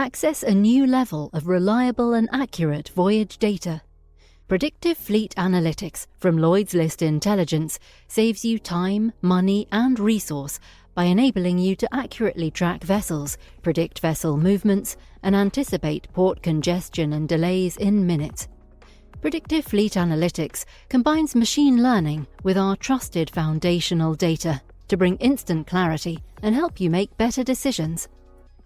Access a new level of reliable and accurate voyage data. Predictive Fleet Analytics from Lloyd's List Intelligence saves you time, money and resource by enabling you to accurately track vessels, predict vessel movements and anticipate port congestion and delays in minutes. Predictive Fleet Analytics combines machine learning with our trusted foundational data to bring instant clarity and help you make better decisions.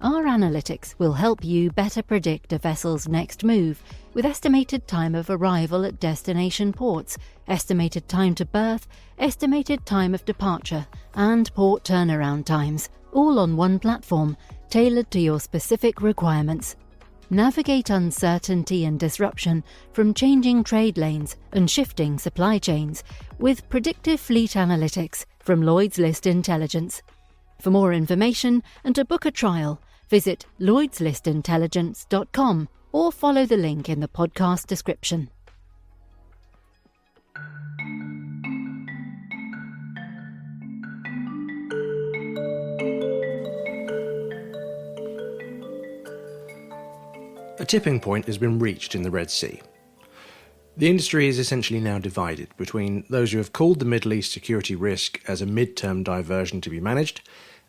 Our analytics will help you better predict a vessel's next move with estimated time of arrival at destination ports, estimated time to berth, estimated time of departure, and port turnaround times, all on one platform, tailored to your specific requirements. Navigate uncertainty and disruption from changing trade lanes and shifting supply chains with Predictive Fleet Analytics from Lloyd's List Intelligence. For more information and to book a trial, visit lloydslistintelligence.com or follow the link in the podcast description. A tipping point has been reached in the Red Sea. The industry is essentially now divided between those who have called the Middle East security risk as a mid-term diversion to be managed,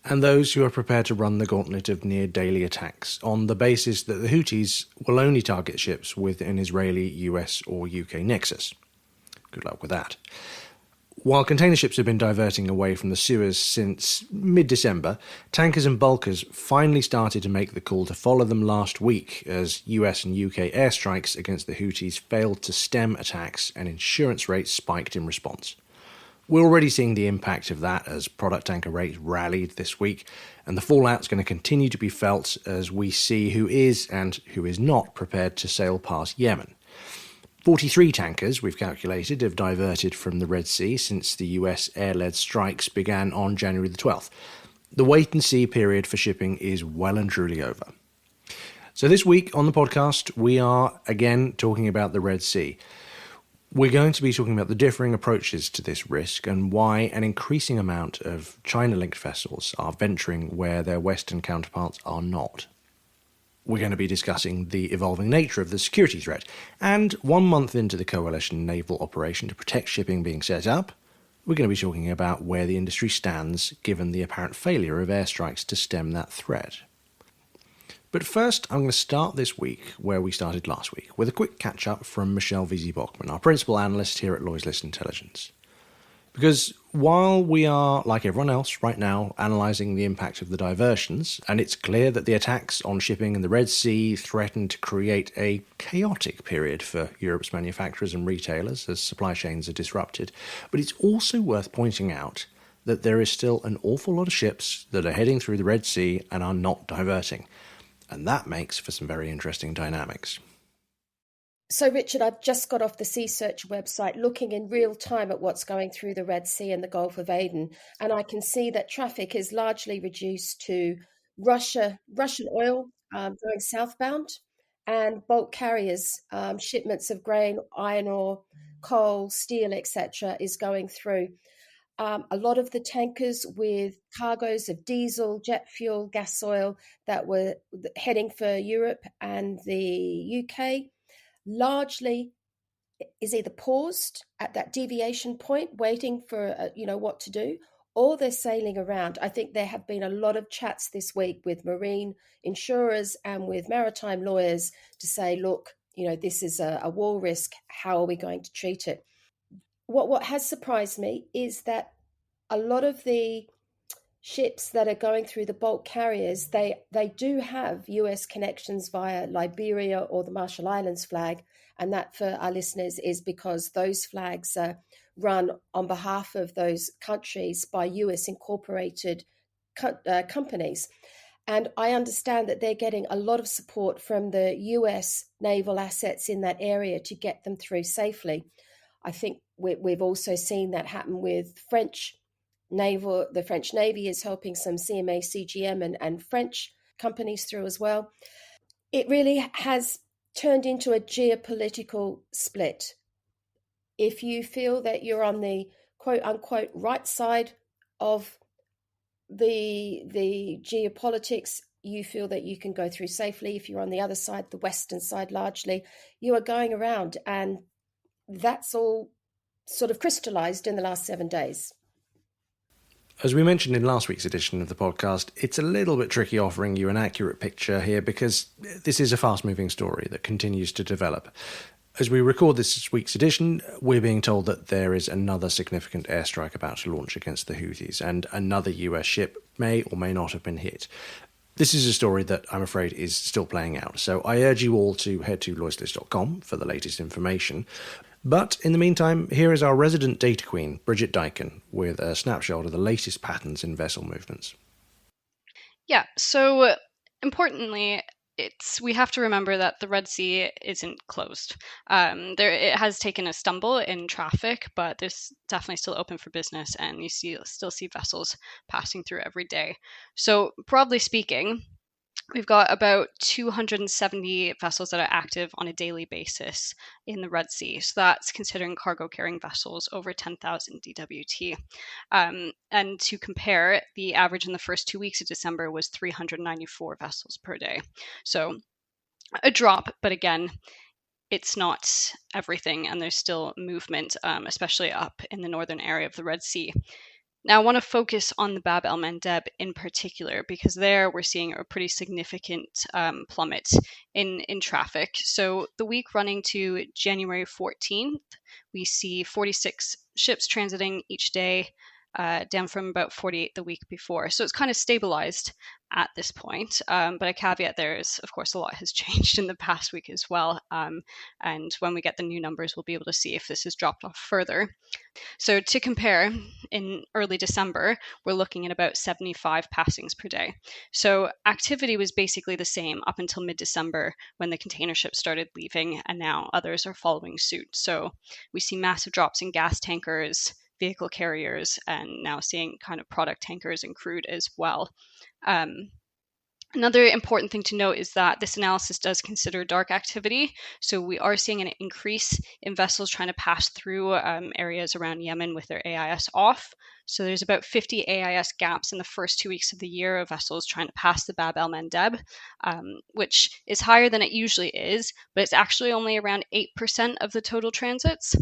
and those who are prepared to run the gauntlet of near-daily attacks on the basis that the Houthis will only target ships with an Israeli, US or UK nexus. Good luck with that. While container ships have been diverting away from the Suez since mid-December, tankers and bulkers finally started to make the call to follow them last week as US and UK airstrikes against the Houthis failed to stem attacks and insurance rates spiked in response. We're already seeing the impact of that as product tanker rates rallied this week, and the fallout's going to continue to be felt as we see who is and who is not prepared to sail past Yemen. 43 tankers, we've calculated, have diverted from the Red Sea since the US air-led strikes began on January the 12th. The wait-and-see period for shipping is well and truly over. So this week on the podcast, we are again talking about the Red Sea. We're going to be talking about the differing approaches to this risk and why an increasing amount of China-linked vessels are venturing where their Western counterparts are not. We're going to be discussing the evolving nature of the security threat, and 1 month into the coalition naval operation to protect shipping being set up, we're going to be talking about where the industry stands given the apparent failure of airstrikes to stem that threat. But first, I'm going to start this week where we started last week, with a quick catch-up from Wiese Bockmann, our principal analyst here at Lloyd's List Intelligence. Because while we are, like everyone else right now, analysing the impact of the diversions, and it's clear that the attacks on shipping in the Red Sea threaten to create a chaotic period for Europe's manufacturers and retailers as supply chains are disrupted, but it's also worth pointing out that there is still an awful lot of ships that are heading through the Red Sea and are not diverting. And that makes for some very interesting dynamics. So, Richard, I've just got off the Sea Search website looking in real time at what's going through the Red Sea and the Gulf of Aden, and I can see that traffic is largely reduced to Russian oil going southbound and bulk carriers, shipments of grain, iron ore, coal, steel, etc. is going through. A lot of the tankers with cargoes of diesel, jet fuel, gas oil that were heading for Europe and the UK largely is either paused at that deviation point, waiting for what to do, or they're sailing around. I think there have been a lot of chats this week with marine insurers and with maritime lawyers to say, look, this is a war risk. How are we going to treat it? What has surprised me is that a lot of the ships that are going through the bulk carriers, they do have US connections via Liberia or the Marshall Islands flag. And that, for our listeners, is because those flags are run on behalf of those countries by US incorporated companies. And I understand that they're getting a lot of support from the US naval assets in that area to get them through safely. I think we've also seen that happen with French naval. The French Navy is helping some CMA, CGM and French companies through as well. It really has turned into a geopolitical split. If you feel that you're on the quote unquote right side of the geopolitics you feel that you can go through safely. If you're on the other side, the western side largely, you are going around, and that's all sort of crystallized in the last 7 days. As we mentioned in last week's edition of the podcast, it's a little bit tricky offering you an accurate picture here because this is a fast-moving story that continues to develop. As we record this week's edition, we're being told that there is another significant airstrike about to launch against the Houthis, and another US ship may or may not have been hit. This is a story that I'm afraid is still playing out, so I urge you all to head to lloydslist.com for the latest information. But in the meantime, here is our resident data queen, Bridget Diakun, with a snapshot of the latest patterns in vessel movements. Yeah, so importantly, we have to remember that the Red Sea isn't closed. It has taken a stumble in traffic, but there's definitely still open for business, and you still see vessels passing through every day. So broadly speaking, we've got about 270 vessels that are active on a daily basis in the Red Sea. So that's considering cargo carrying vessels over 10,000 DWT. And to compare, the average in the first 2 weeks of December was 394 vessels per day. So a drop, but again, it's not everything, and there's still movement, especially up in the northern area of the Red Sea. Now, I want to focus on the Bab el-Mandeb in particular, because there we're seeing a pretty significant plummet in traffic. So the week running to January 14th, we see 46 ships transiting each day, down from about 48 the week before. So it's kind of stabilized at this point. But a caveat there is, of course, a lot has changed in the past week as well. And when we get the new numbers, we'll be able to see if this has dropped off further. So to compare, in early December, we're looking at about 75 passings per day. So activity was basically the same up until mid-December when the container ships started leaving, and now others are following suit. So we see massive drops in gas tankers, vehicle carriers, and now seeing kind of product tankers and crude as well. Another important thing to note is that this analysis does consider dark activity. So we are seeing an increase in vessels trying to pass through areas around Yemen with their AIS off. So there's about 50 AIS gaps in the first 2 weeks of the year of vessels trying to pass the Bab el-Mandeb, which is higher than it usually is, but it's actually only around 8% of the total transits.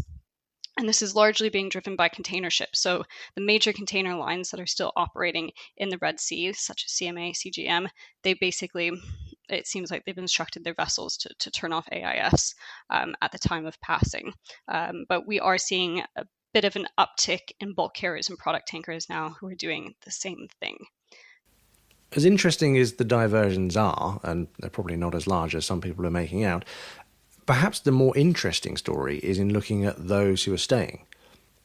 And this is largely being driven by container ships. So the major container lines that are still operating in the Red Sea, such as CMA, CGM, they basically, it seems like they've instructed their vessels to turn off AIS at the time of passing. But we are seeing a bit of an uptick in bulk carriers and product tankers now who are doing the same thing. As interesting as the diversions are, and they're probably not as large as some people are making out, perhaps the more interesting story is in looking at those who are staying.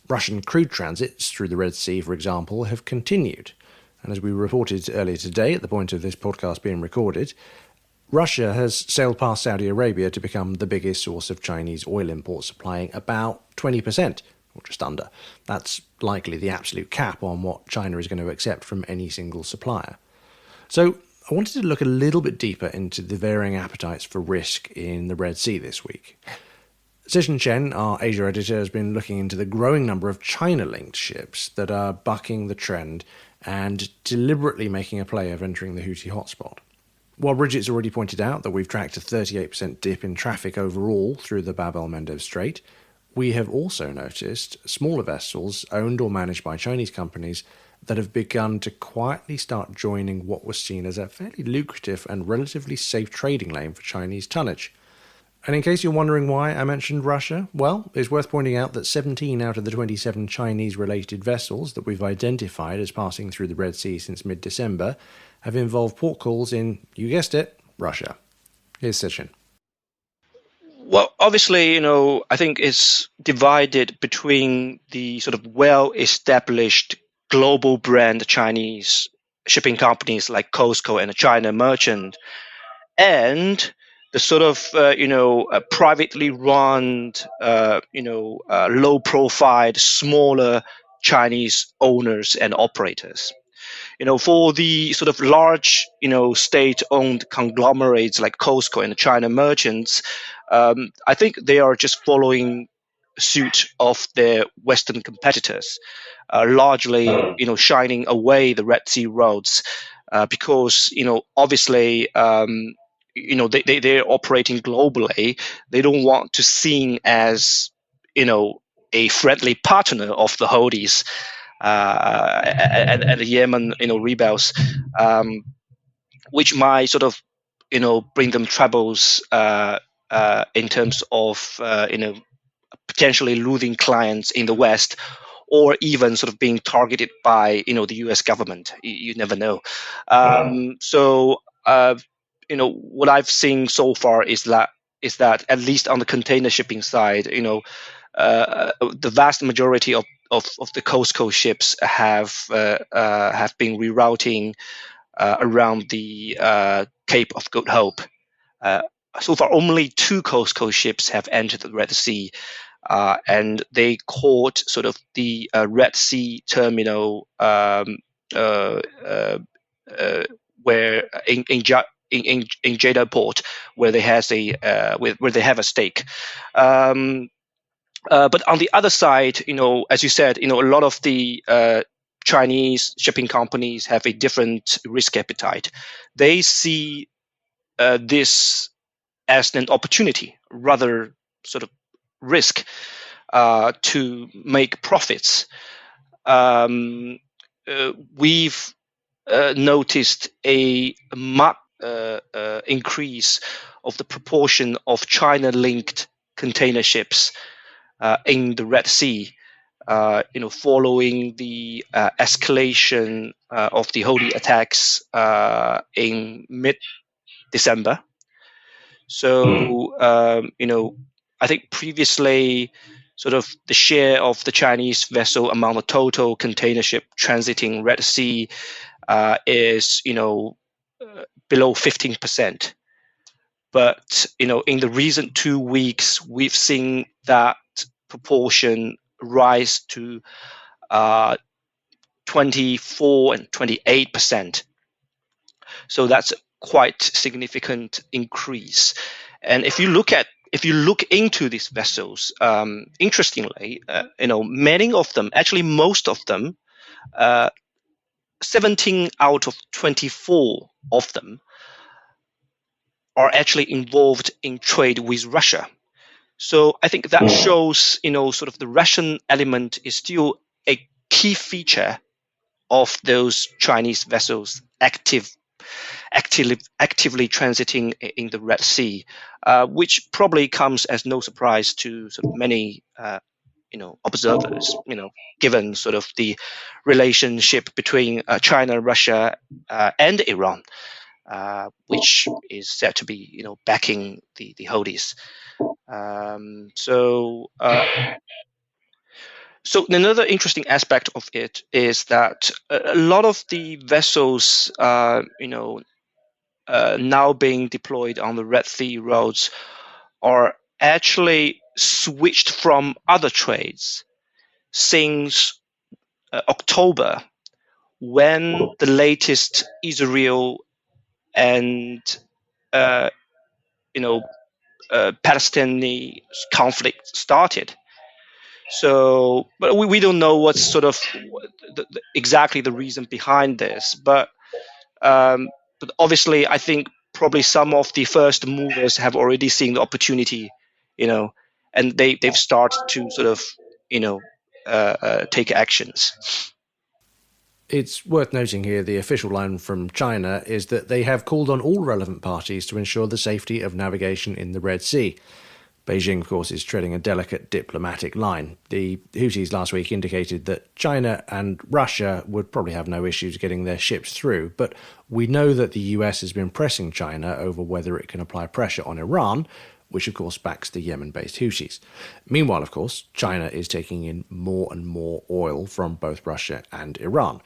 Russian crude transits through the Red Sea, for example, have continued. And as we reported earlier today, at the point of this podcast being recorded, Russia has sailed past Saudi Arabia to become the biggest source of Chinese oil imports, supplying about 20%, or just under. That's likely the absolute cap on what China is going to accept from any single supplier. So I wanted to look a little bit deeper into the varying appetites for risk in the Red Sea this week. Cichen Shen, our Asia editor, has been looking into the growing number of China-linked ships that are bucking the trend and deliberately making a play of entering the Houthi hotspot. While Bridget's already pointed out that we've tracked a 38% dip in traffic overall through the Bab el-Mandeb Strait, we have also noticed smaller vessels owned or managed by Chinese companies that have begun to quietly start joining what was seen as a fairly lucrative and relatively safe trading lane for Chinese tonnage. And in case you're wondering why I mentioned Russia, well, it's worth pointing out that 17 out of the 27 Chinese-related vessels that we've identified as passing through the Red Sea since mid-December have involved port calls in, you guessed it, Russia. Here's Cichen. Well, obviously, I think it's divided between the sort of well-established global brand Chinese shipping companies like COSCO and China Merchant, and the sort of privately run, low-profile, smaller Chinese owners and operators. For the sort of large, state-owned conglomerates like COSCO and China Merchants, I think they are just following suit of their Western competitors, largely, shining away the Red Sea roads, because obviously they're operating globally. They don't want to seen as a friendly partner of the Houthis and the Yemen rebels, which might sort of bring them troubles in terms of potentially losing clients in the West, or even sort of being targeted by the U.S. government. You never know. So what I've seen so far is that at least on the container shipping side, the vast majority of the coast ships have been rerouting around the Cape of Good Hope. So far, only 2 coast ships have entered the Red Sea, and they caught sort of the Red Sea terminal where in Jeddah port, where they have a stake. But on the other side, as you said, a lot of the Chinese shipping companies have a different risk appetite. They see this as an opportunity, rather sort of risk to make profits. We've noticed a marked increase of the proportion of China-linked container ships in the Red Sea, following the escalation of the Houthi attacks in mid-December. So, I think previously, sort of the share of the Chinese vessel among the total container ship transiting Red Sea is, below 15%. But, in the recent 2 weeks, we've seen that proportion rise to 24 and 28%. So that's quite significant increase. And if you look into these vessels, interestingly, many of them, actually most of them, 17 out of 24 of them are actually involved in trade with Russia. So I think that shows, sort of the Russian element is still a key feature of those Chinese vessels actively transiting in the Red Sea, which probably comes as no surprise to sort of many observers, given sort of the relationship between China, Russia, and Iran, which is said to be backing the Houthis. So another interesting aspect of it is that a lot of the vessels, now being deployed on the Red Sea roads, are actually switched from other trades since October, when the latest Israel and Palestinian conflict started. So, but we don't know what's sort of exactly the reason behind this. But obviously, I think probably some of the first movers have already seen the opportunity, and they've started to sort of, take actions. It's worth noting here the official line from China is that they have called on all relevant parties to ensure the safety of navigation in the Red Sea. Beijing, of course, is treading a delicate diplomatic line. The Houthis last week indicated that China and Russia would probably have no issues getting their ships through, but we know that the US has been pressing China over whether it can apply pressure on Iran, which of course backs the Yemen-based Houthis. Meanwhile, of course, China is taking in more and more oil from both Russia and Iran.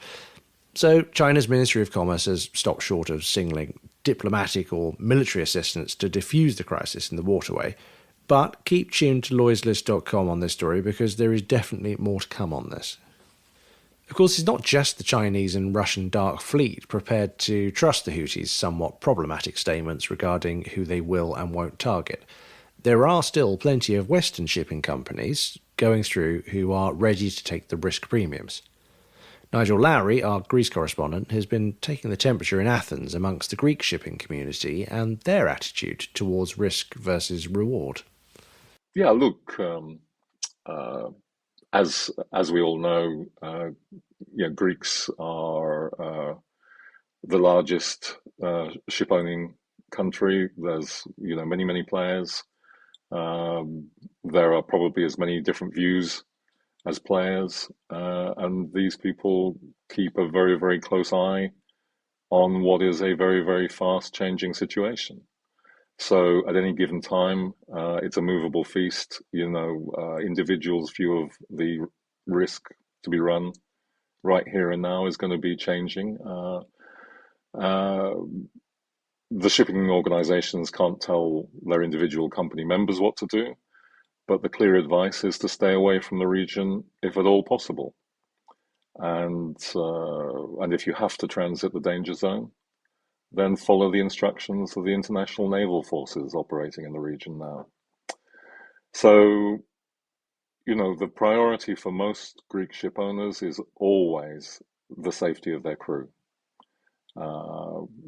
So China's Ministry of Commerce has stopped short of signaling diplomatic or military assistance to defuse the crisis in the waterway. But keep tuned to LloydsList.com on this story, because there is definitely more to come on this. Of course, it's not just the Chinese and Russian dark fleet prepared to trust the Houthis' somewhat problematic statements regarding who they will and won't target. There are still plenty of Western shipping companies going through who are ready to take the risk premiums. Nigel Lowry, our Greece correspondent, has been taking the temperature in Athens amongst the Greek shipping community and their attitude towards risk versus reward. Yeah, look, as we all know, Greeks are the largest ship owning country. There's many players. There are probably as many different views as players, and these people keep a very close eye on what is a very fast changing situation. So at any given time, it's a movable feast. Individuals' view of the risk to be run right here and now is going to be changing. The shipping organizations can't tell their individual company members what to do, but the clear advice is to stay away from the region if at all possible. And if you have to transit the danger zone, then follow the instructions of the international naval forces operating in the region now. So, the priority for most Greek ship owners is always the safety of their crew.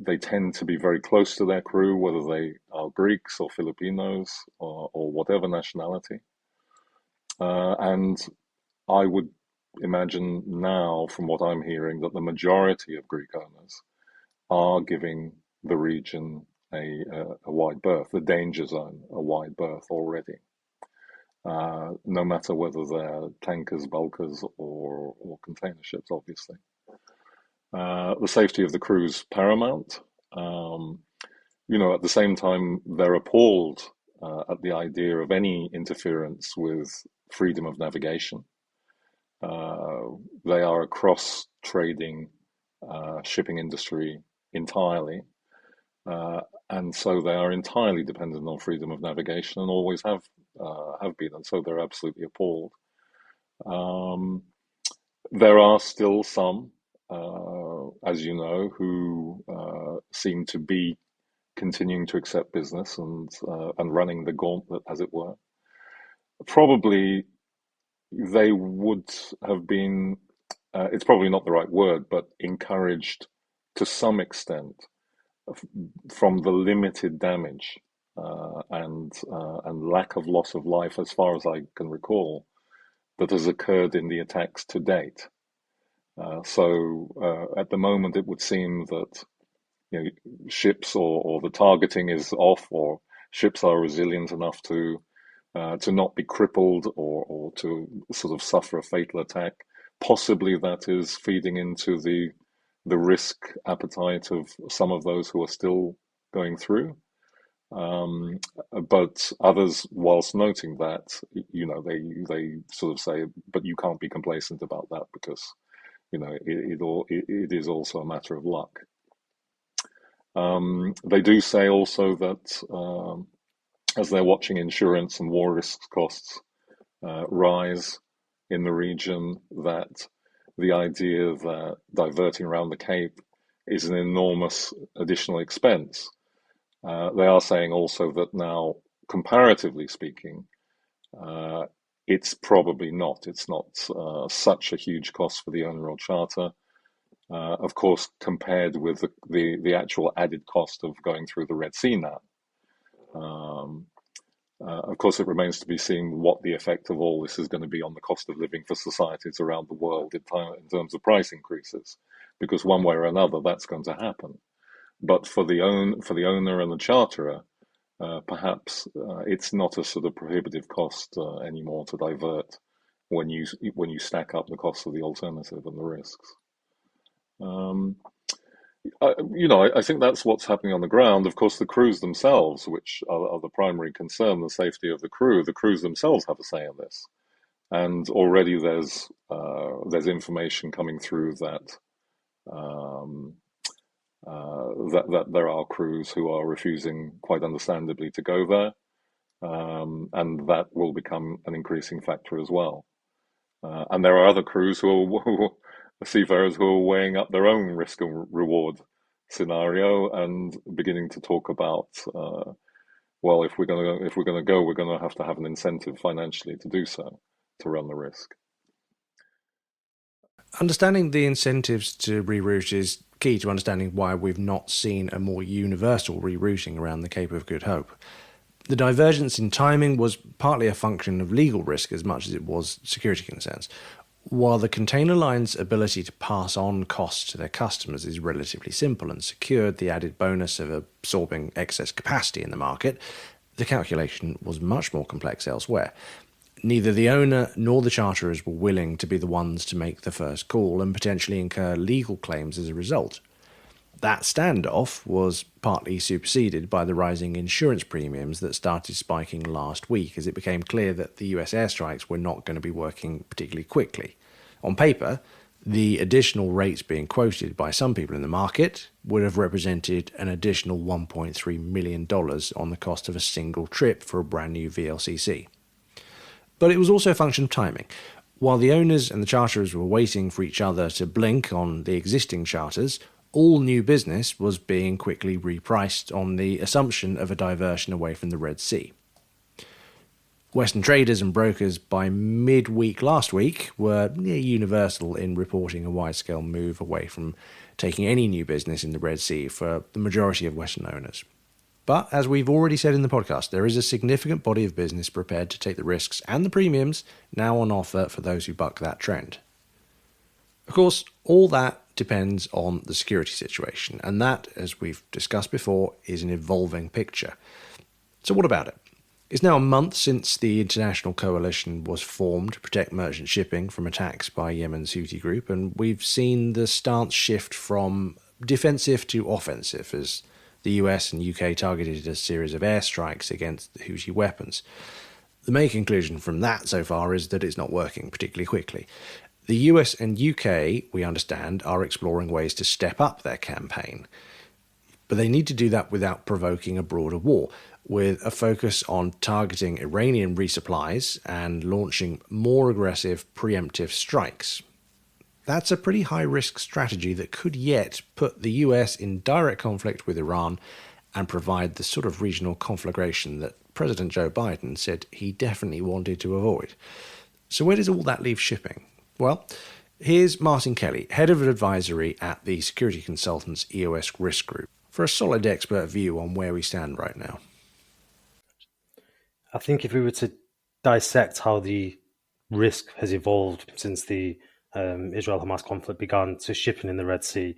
They tend to be very close to their crew, whether they are Greeks or Filipinos or whatever nationality. And I would imagine now, from what I'm hearing, that the majority of Greek owners are giving the region a wide berth, the danger zone, a wide berth already. No matter whether they're tankers, bulkers, or container ships, obviously. The safety of the crew is paramount. At the same time, they're appalled at the idea of any interference with freedom of navigation. They are a cross-trading shipping industry entirely, and so they are entirely dependent on freedom of navigation and always have been, and so they're absolutely appalled. There are still some, as you know, who seem to be continuing to accept business and running the gauntlet, as it were. Probably they would have been, it's probably not the right word, but encouraged to some extent from the limited damage and lack of loss of life, as far as I can recall, that has occurred in the attacks to date. So at the moment, it would seem that ships or the targeting is off, or ships are resilient enough to not be crippled or to sort of suffer a fatal attack. Possibly that is feeding into the risk appetite of some of those who are still going through. But others, whilst noting that, they sort of say, but you can't be complacent about that because it is also a matter of luck. They do say also that as they're watching insurance and war risk costs rise in the region, that the idea that diverting around the Cape is an enormous additional expense. They are saying also that now, comparatively speaking, it's probably not. It's not such a huge cost for the owner or charter. Of course, compared with the actual added cost of going through the Red Sea now. Of course, it remains to be seen what the effect of all this is going to be on the cost of living for societies around the world in terms of price increases, because one way or another that's going to happen. But for the owner and the charterer, perhaps it's not a sort of prohibitive cost anymore to divert when you stack up the cost of the alternative and the risks. I think that's what's happening on the ground. Of course, the crews themselves, which are the primary concern, the safety of the crews themselves have a say in this. And already there's information coming through that that there are crews who are refusing, quite understandably, to go there, and that will become an increasing factor as well. And there are other crews seafarers who are weighing up their own risk and reward scenario and beginning to talk about, well, if we're going to go, we're going to have an incentive financially to do so, to run the risk. Understanding the incentives to reroute is key to understanding why we've not seen a more universal rerouting around the Cape of Good Hope. The divergence in timing was partly a function of legal risk as much as it was security concerns. While the container line's ability to pass on costs to their customers is relatively simple and secured the added bonus of absorbing excess capacity in the market, the calculation was much more complex elsewhere. Neither the owner nor the charterers were willing to be the ones to make the first call and potentially incur legal claims as a result. That standoff was partly superseded by the rising insurance premiums that started spiking last week as it became clear that the US airstrikes were not going to be working particularly quickly. On paper, the additional rates being quoted by some people in the market would have represented an additional $1.3 million on the cost of a single trip for a brand new VLCC. But it was also a function of timing. While the owners and the charterers were waiting for each other to blink on the existing charters, all new business was being quickly repriced on the assumption of a diversion away from the Red Sea. Western traders and brokers by midweek last week were near universal in reporting a wide-scale move away from taking any new business in the Red Sea for the majority of Western owners. But as we've already said in the podcast, there is a significant body of business prepared to take the risks and the premiums now on offer for those who buck that trend. Of course, all that depends on the security situation, and that, as we've discussed before, is an evolving picture. So what about it? It's now a month since the international coalition was formed to protect merchant shipping from attacks by Yemen's Houthi group, and we've seen the stance shift from defensive to offensive as the US and UK targeted a series of airstrikes against the Houthi weapons. The main conclusion from that so far is that it's not working particularly quickly. The US and UK, we understand, are exploring ways to step up their campaign. But they need to do that without provoking a broader war, with a focus on targeting Iranian resupplies and launching more aggressive preemptive strikes. That's a pretty high-risk strategy that could yet put the US in direct conflict with Iran and provide the sort of regional conflagration that President Joe Biden said he definitely wanted to avoid. So where does all that leave shipping? Well, here's Martin Kelly, head of advisory at the security consultants EOS Risk Group, for a solid expert view on where we stand right now. I think if we were to dissect how the risk has evolved since the Israel-Hamas conflict began to shipping in the Red Sea,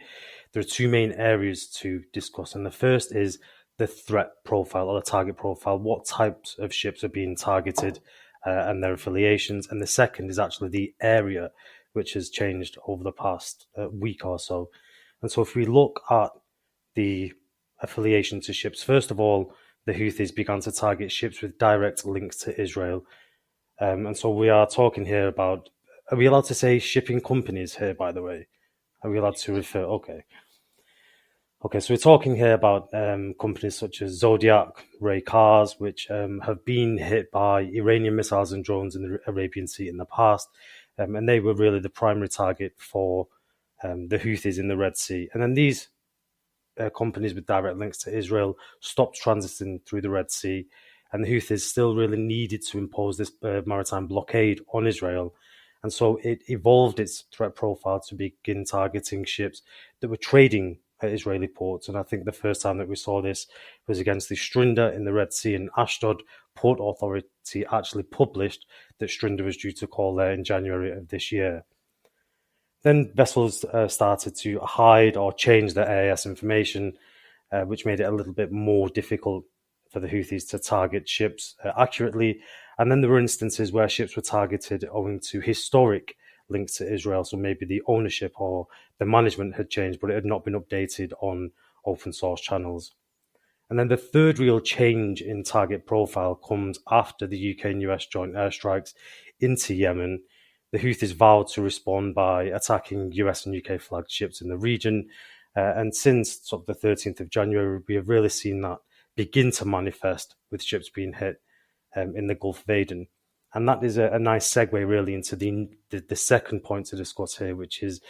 there are two main areas to discuss. And the first is the threat profile or the target profile, what types of ships are being targeted and their affiliations. And the second is actually the area, which has changed over the past week or so. And so if we look at the affiliation to ships, first of all, the Houthis began to target ships with direct links to Israel. And so we are talking here about, are we allowed to say shipping companies here, by the way? Are we allowed to refer? Okay, so we're talking here about companies such as Zodiac, Ray Cars, which have been hit by Iranian missiles and drones in the Arabian Sea in the past. And they were really the primary target for the Houthis in the Red Sea. And then these companies with direct links to Israel stopped transiting through the Red Sea, and the Houthis still really needed to impose this maritime blockade on Israel. And so it evolved its threat profile to begin targeting ships that were trading at Israeli ports. And I think the first time that we saw this was against the Strinder in the Red Sea, and Ashdod Port Authority actually published that Strinder was due to call there in January of this year. Then vessels started to hide or change their AIS information, which made it a little bit more difficult for the Houthis to target ships accurately. And then there were instances where ships were targeted owing to historic links to Israel. So maybe the ownership or the management had changed, but it had not been updated on open source channels. And then the third real change in target profile comes after the UK and US joint airstrikes into Yemen. The Houthis vowed to respond by attacking US and UK flagged ships in the region. And since sort of the 13th of January, we have really seen that begin to manifest with ships being hit in the Gulf of Aden. And that is a nice segue really into the second point to discuss here, which is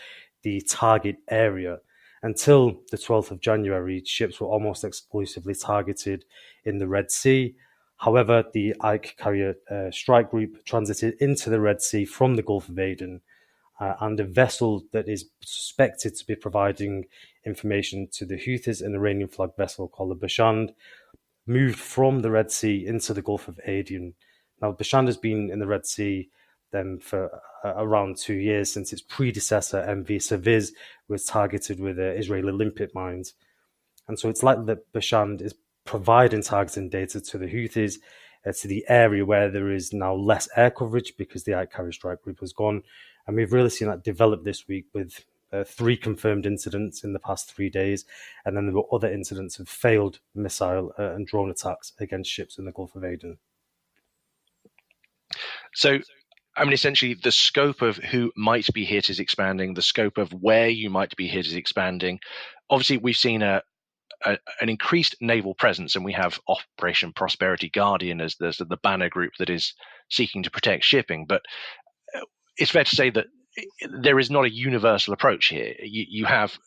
the target area. Until the 12th of January, ships were almost exclusively targeted in the Red Sea. However, the Ike Carrier Strike Group transited into the Red Sea from the Gulf of Aden. and a vessel that is suspected to be providing information to the Houthis, an Iranian flag vessel called the Bashand, moved from the Red Sea into the Gulf of Aden. Now, Bashand has been in the Red Sea for around 2 years since its predecessor, MV Saviz, was targeted with Israeli limpet mines. And so it's likely that Bashand is providing targeting data to the Houthis, to the area where there is now less air coverage because the Ike Carrier Strike Group has gone. And we've really seen that develop this week with 3 confirmed incidents in the past 3 days. And then there were other incidents of failed missile and drone attacks against ships in the Gulf of Aden. So, I mean, essentially, the scope of who might be hit is expanding. The scope of where you might be hit is expanding. Obviously, we've seen an increased naval presence, and we have Operation Prosperity Guardian as the banner group that is seeking to protect shipping. But it's fair to say that there is not a universal approach here. You have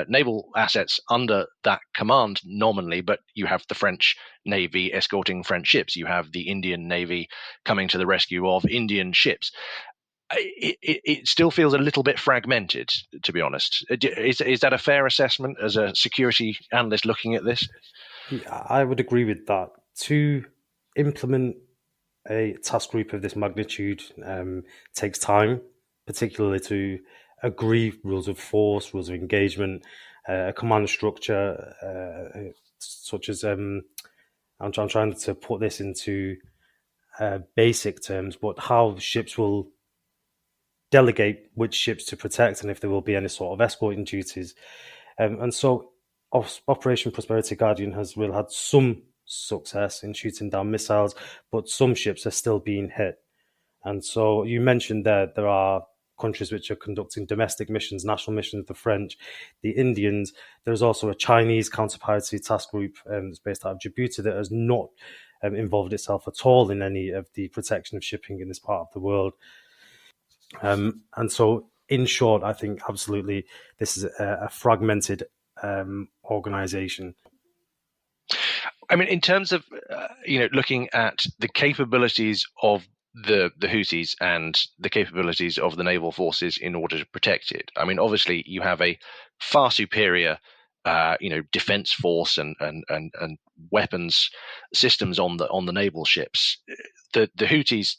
naval assets under that command nominally, but you have the French Navy escorting French ships. You have the Indian Navy coming to the rescue of Indian ships. It still feels a little bit fragmented, to be honest. Is that a fair assessment as a security analyst looking at this? I would agree with that. To implement a task group of this magnitude takes time, particularly to agree rules of force, rules of engagement, a command structure, such as I'm trying to put this into basic terms, but how ships will delegate which ships to protect and if there will be any sort of escorting duties. And so Operation Prosperity Guardian has really had some success in shooting down missiles, but some ships are still being hit. And so you mentioned that there are countries which are conducting domestic missions, national missions, the French, the Indians. There's also a Chinese counter-piracy task group that's based out of Djibouti that has not involved itself at all in any of the protection of shipping in this part of the world. And so, in short, I think absolutely this is a fragmented organization. I mean, in terms of looking at the capabilities of the Houthis and the capabilities of the naval forces in order to protect it. I mean, obviously, you have a far superior, defense force and weapons systems on the naval ships. The Houthis,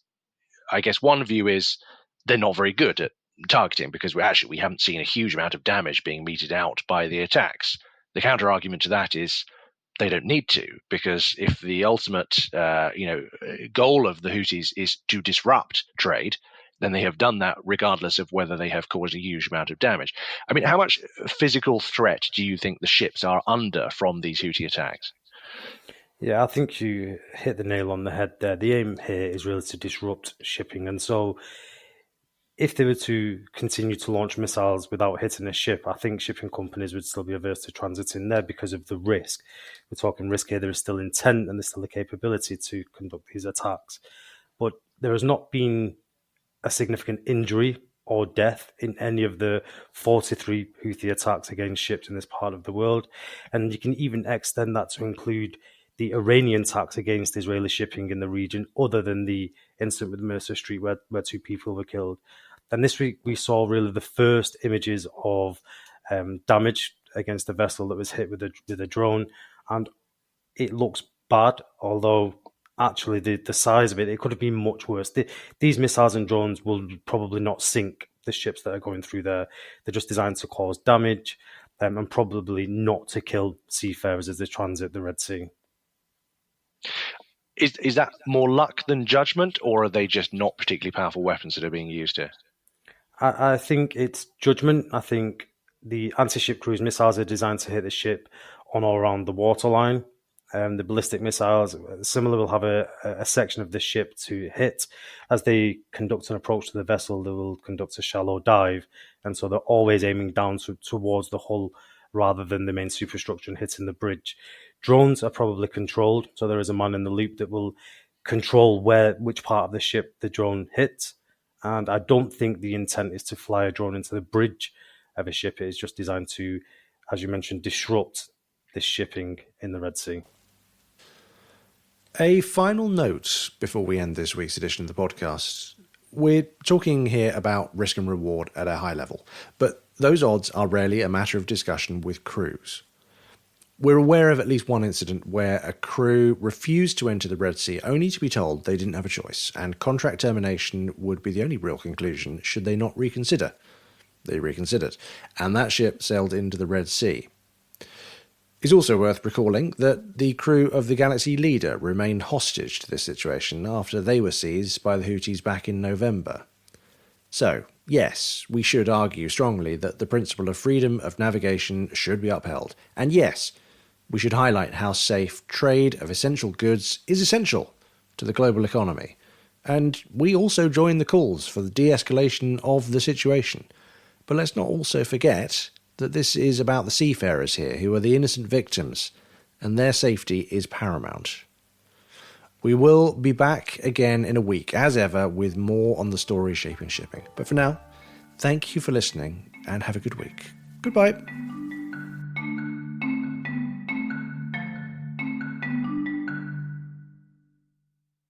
I guess, one view is they're not very good at targeting because we haven't seen a huge amount of damage being meted out by the attacks. The counter argument to that is they don't need to, because if the ultimate goal of the Houthis is to disrupt trade, then they have done that regardless of whether they have caused a huge amount of damage. I mean, how much physical threat do you think the ships are under from these Houthi attacks? Yeah, I think you hit the nail on the head there. The aim here is really to disrupt shipping. And so if they were to continue to launch missiles without hitting a ship, I think shipping companies would still be averse to transiting there because of the risk. We're talking risk here. There is still intent and there's still the capability to conduct these attacks. But there has not been a significant injury or death in any of the 43 Houthi attacks against ships in this part of the world. And you can even extend that to include the Iranian attacks against Israeli shipping in the region, other than the incident with Mercer Street where 2 people were killed. And this week we saw really the first images of damage against a vessel that was hit with a drone, and it looks bad, although actually the size of it could have been much worse. These missiles and drones will probably not sink the ships that are going through there. They're just designed to cause damage and probably not to kill seafarers as they transit the Red Sea. Is that more luck than judgment, or are they just not particularly powerful weapons that are being used here? I think it's judgment. I think the anti-ship cruise missiles are designed to hit the ship on or around the waterline. The ballistic missiles, similar, will have a section of the ship to hit. As they conduct an approach to the vessel, they will conduct a shallow dive. And so they're always aiming down towards the hull rather than the main superstructure and hitting the bridge. Drones are probably controlled. So there is a man in the loop that will control which part of the ship the drone hits. And I don't think the intent is to fly a drone into the bridge of a ship. It is just designed to, as you mentioned, disrupt this shipping in the Red Sea. A final note before we end this week's edition of the podcast. We're talking here about risk and reward at a high level, but those odds are rarely a matter of discussion with crews. We're aware of at least one incident where a crew refused to enter the Red Sea only to be told they didn't have a choice, and contract termination would be the only real conclusion should they not reconsider. They reconsidered, and that ship sailed into the Red Sea. It's also worth recalling that the crew of the Galaxy Leader remained hostage to this situation after they were seized by the Houthis back in November. So, yes, we should argue strongly that the principle of freedom of navigation should be upheld. And yes, we should highlight how safe trade of essential goods is essential to the global economy. And we also join the calls for the de-escalation of the situation. But let's not also forget that this is about the seafarers here, who are the innocent victims, and their safety is paramount. We will be back again in a week, as ever, with more on the story shaping shipping. But for now, thank you for listening, and have a good week. Goodbye.